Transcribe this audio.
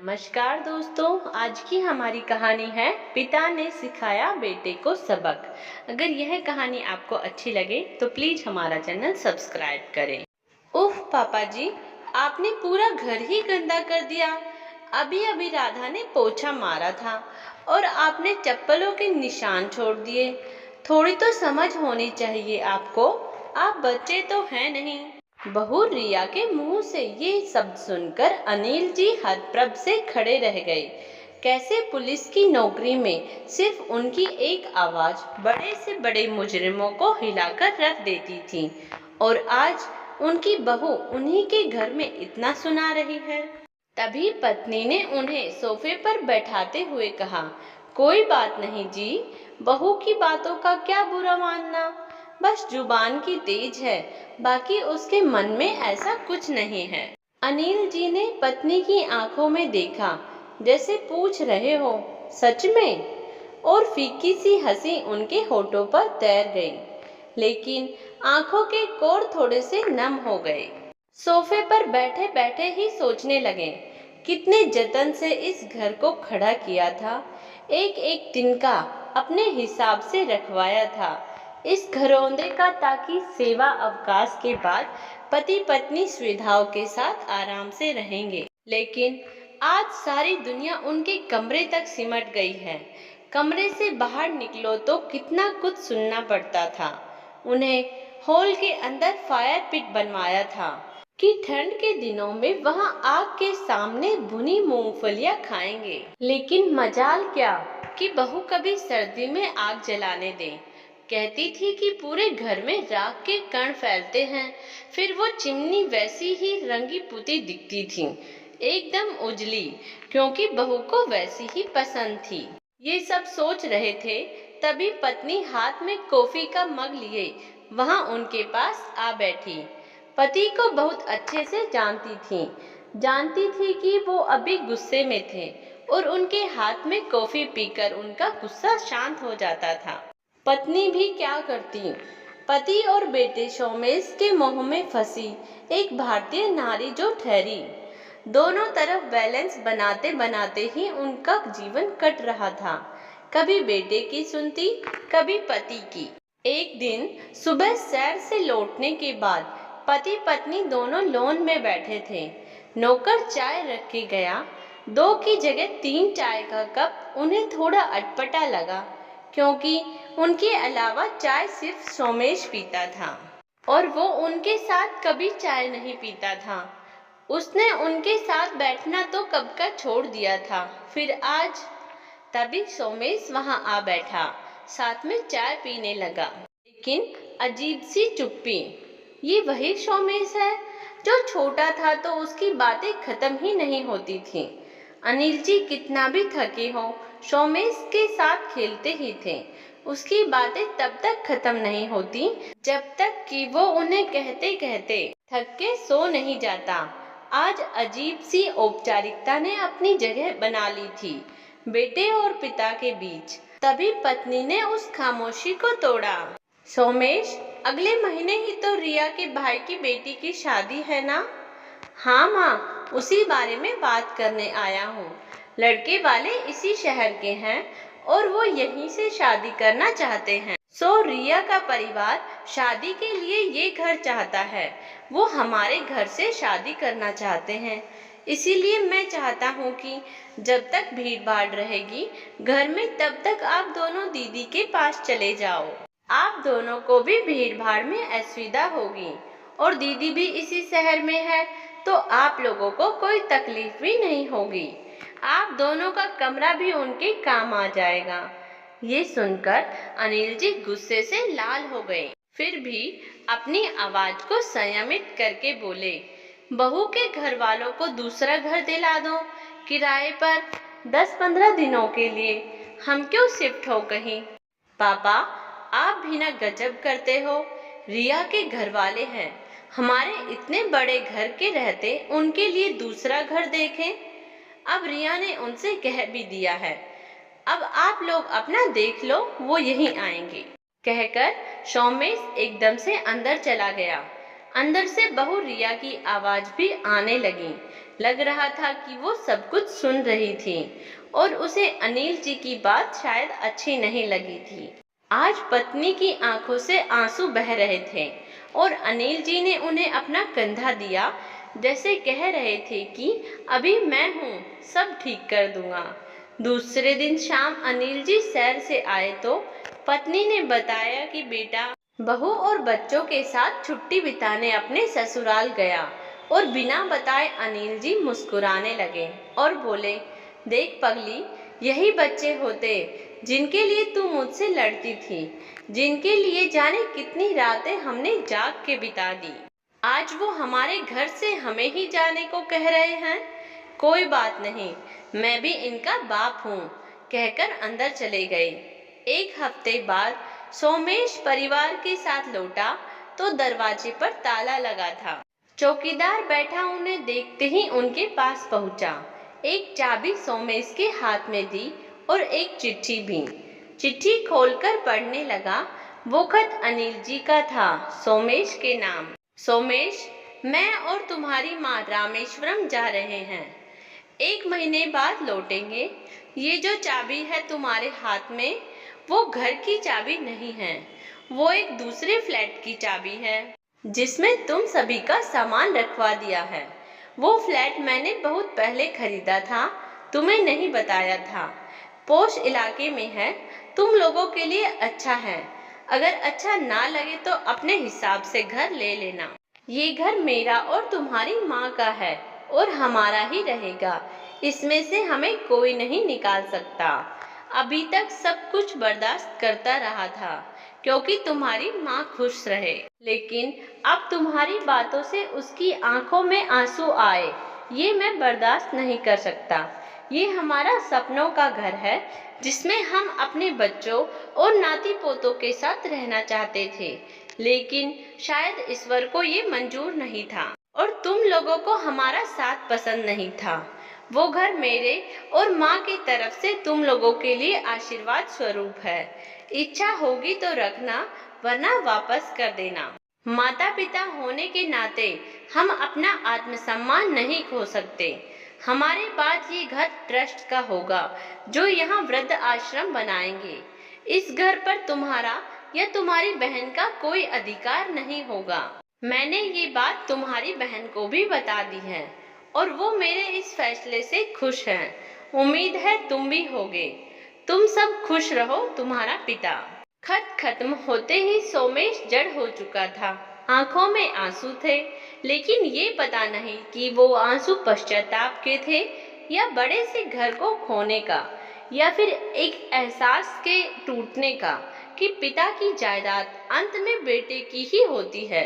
नमस्कार दोस्तों। आज की हमारी कहानी है पिता ने सिखाया बेटे को सबक। अगर यह कहानी आपको अच्छी लगे तो प्लीज हमारा चैनल सब्सक्राइब करें। उफ पापा जी, आपने पूरा घर ही गंदा कर दिया। अभी अभी राधा ने पोछा मारा था और आपने चप्पलों के निशान छोड़ दिए। थोड़ी तो समझ होनी चाहिए आपको, आप बच्चे तो हैं नहीं। बहू रिया के मुंह से ये शब्द सुनकर अनिल जी हतप्रभ से खड़े रह गए। कैसे पुलिस की नौकरी में सिर्फ उनकी एक आवाज बड़े से बड़े मुजरिमों को हिलाकर रख देती थी, और आज उनकी बहू उन्हीं के घर में इतना सुना रही है। तभी पत्नी ने उन्हें सोफे पर बैठाते हुए कहा, कोई बात नहीं जी, बहू की बातों का क्या बुरा मानना, बस जुबान की तेज है, बाकी उसके मन में ऐसा कुछ नहीं है। अनिल जी ने पत्नी की आंखों में देखा, जैसे पूछ रहे हो सच में, और फीकी सी हंसी उनके होठों पर तैर गई, लेकिन आंखों के कोर थोड़े से नम हो गए। सोफे पर बैठे बैठे ही सोचने लगे, कितने जतन से इस घर को खड़ा किया था, एक एक तिनका अपने हिसाब से रखवाया था इस घरौंदे का, ताकि सेवा अवकाश के बाद पति पत्नी सुविधाओं के साथ आराम से रहेंगे। लेकिन आज सारी दुनिया उनके कमरे तक सिमट गई है। कमरे से बाहर निकलो तो कितना कुछ सुनना पड़ता था। उन्हें हॉल के अंदर फायर पिट बनवाया था कि ठंड के दिनों में वहां आग के सामने भुनी मूंगफलियां खाएंगे। लेकिन मजाल क्या कि बहू कभी सर्दी में आग जलाने दे। कहती थी कि पूरे घर में राख के कण फैलते हैं। फिर वो चिमनी वैसी ही रंगी पुती दिखती थी, एकदम उजली, क्योंकि बहू को वैसी ही पसंद थी। ये सब सोच रहे थे, तभी पत्नी हाथ में कॉफी का मग लिए वहां उनके पास आ बैठी। पति को बहुत अच्छे से जानती थी कि वो अभी गुस्से में थे, और उनके हाथ में कॉफी पीकर उनका गुस्सा शांत हो जाता था। पत्नी भी क्या करती, पति और बेटे सोमेश के मोह में फंसी एक भारतीय नारी जो ठहरी। दोनों तरफ बैलेंस बनाते बनाते ही उनका जीवन कट रहा था। कभी बेटे की सुनती, कभी पति की। एक दिन सुबह सैर से लौटने के बाद पति पत्नी दोनों लॉन में बैठे थे। नौकर चाय रख के गया। 2 की जगह 3 चाय का कप उन्हें थोड़ा अटपटा लगा, क्योंकि उनके अलावा चाय सिर्फ सोमेश पीता था, और वो उनके साथ कभी चाय नहीं पीता था। उसने उनके साथ बैठना तो कब का छोड़ दिया था, फिर आज। तभी सोमेश वहां आ बैठा, साथ में चाय पीने लगा। लेकिन अजीब सी चुप्पी। ये वही सोमेश है जो छोटा था तो उसकी बातें खत्म ही नहीं होती थी। अनिल जी कितना भी थके हो, सोमेश के साथ खेलते ही थे। उसकी बातें तब तक खत्म नहीं होती जब तक कि वो उन्हें कहते कहते थक के सो नहीं जाता। आज अजीब सी औपचारिकता ने अपनी जगह बना ली थी बेटे और पिता के बीच। तभी पत्नी ने उस खामोशी को तोड़ा। सोमेश, अगले महीने ही तो रिया के भाई की बेटी की शादी है ना? हाँ माँ, उसी बारे में बात करने आया हूँ। लड़के वाले इसी शहर के हैं और वो यहीं से शादी करना चाहते हैं। सो रिया का परिवार शादी के लिए ये घर चाहता है। वो हमारे घर से शादी करना चाहते हैं। इसीलिए मैं चाहता हूँ कि जब तक भीड़ भाड़ रहेगी घर में, तब तक आप दोनों दीदी के पास चले जाओ। आप दोनों को भी भीड़ भाड़ में असुविधा होगी, और दीदी भी इसी शहर में है, तो आप लोगों को कोई तकलीफ भी नहीं होगी। आप दोनों का कमरा भी उनके काम आ जाएगा। ये सुनकर अनिल जी गुस्से से लाल हो गए, फिर भी अपनी आवाज को संयमित करके बोले, बहू के घर वालों को दूसरा घर दिला दो किराए पर 10-15 दिनों के लिए। हम क्यों शिफ्ट हो कहीं? पापा, आप भी ना गजब करते हो। रिया के घर वाले हैं, हमारे इतने बड़े घर के रहते उनके लिए दूसरा घर देखें। अब रिया ने उनसे कह भी दिया है, अब आप लोग अपना देख लो, वो यहीं आएंगे। कहकर सोमेश एकदम से अंदर चला गया। अंदर से बहू रिया की आवाज भी आने लगी, लग रहा था कि वो सब कुछ सुन रही थी और उसे अनिल जी की बात शायद अच्छी नहीं लगी थी। आज पत्नी की आंखों से आंसू बह रहे थे और अनिल जी ने उन्हें अपना कंधा दिया, जैसे कह रहे थे कि अभी मैं हूँ, सब ठीक कर दूंगा। दूसरे दिन शाम अनिल जी सैर से आए तो पत्नी ने बताया कि बेटा बहू और बच्चों के साथ छुट्टी बिताने अपने ससुराल गया और बिना बताए अनिल जी मुस्कुराने लगे और बोले, देख पगली, यही बच्चे होते जिनके लिए तू मुझसे लड़ती थी, जिनके लिए जाने कितनी रातें हमने जाग के बिता दी। आज वो हमारे घर से हमें ही जाने को कह रहे हैं। कोई बात नहीं, मैं भी इनका बाप हूँ, कहकर अंदर चले गए। एक हफ्ते बाद सोमेश परिवार के साथ लौटा तो दरवाजे पर ताला लगा था। चौकीदार बैठा उन्हें देखते ही उनके पास पहुंचा। एक चाबी सोमेश के हाथ में दी और एक चिट्ठी भी। चिट्ठी खोलकर पढ़ने लगा। वो खत अनिल जी का था, सोमेश के नाम। सोमेश, मैं और तुम्हारी माँ रामेश्वरम जा रहे हैं। 1 महीने बाद लौटेंगे। ये जो चाबी है तुम्हारे हाथ में, वो घर की चाबी नहीं है, वो एक दूसरे फ्लैट की चाबी है जिसमें तुम सभी का सामान रखवा दिया है। वो फ्लैट मैंने बहुत पहले खरीदा था, तुम्हें नहीं बताया था। पोश इलाके में है, तुम लोगों के लिए अच्छा है। अगर अच्छा ना लगे तो अपने हिसाब से घर ले लेना। ये घर मेरा और तुम्हारी माँ का है और हमारा ही रहेगा। इसमें से हमें कोई नहीं निकाल सकता। अभी तक सब कुछ बर्दाश्त करता रहा था क्योंकि तुम्हारी माँ खुश रहे, लेकिन अब तुम्हारी बातों से उसकी आंखों में आंसू आए, ये मैं बर्दाश्त नहीं कर सकता। ये हमारा सपनों का घर है जिसमें हम अपने बच्चों और नाती पोतों के साथ रहना चाहते थे, लेकिन शायद ईश्वर को ये मंजूर नहीं था और तुम लोगों को हमारा साथ पसंद नहीं था। वो घर मेरे और माँ की तरफ से तुम लोगों के लिए आशीर्वाद स्वरूप है। इच्छा होगी तो रखना, वरना वापस कर देना। माता पिता होने के नाते हम अपना आत्मसम्मान नहीं खो सकते। हमारे बाद ये घर ट्रस्ट का होगा जो यहाँ वृद्ध आश्रम बनाएंगे। इस घर पर तुम्हारा या तुम्हारी बहन का कोई अधिकार नहीं होगा। मैंने ये बात तुम्हारी बहन को भी बता दी है और वो मेरे इस फैसले से खुश हैं। उम्मीद है तुम भी होगे। तुम सब खुश रहो, तुम्हारा पिता। खत खत्म होते ही सोमेश जड़ हो चुका था। आंखों में आंसू थे, लेकिन ये पता नहीं कि वो आंसू पश्चाताप के थे या बड़े से घर को खोने का, या फिर एक एहसास के टूटने का कि पिता की जायदाद अंत में बेटे की ही होती है।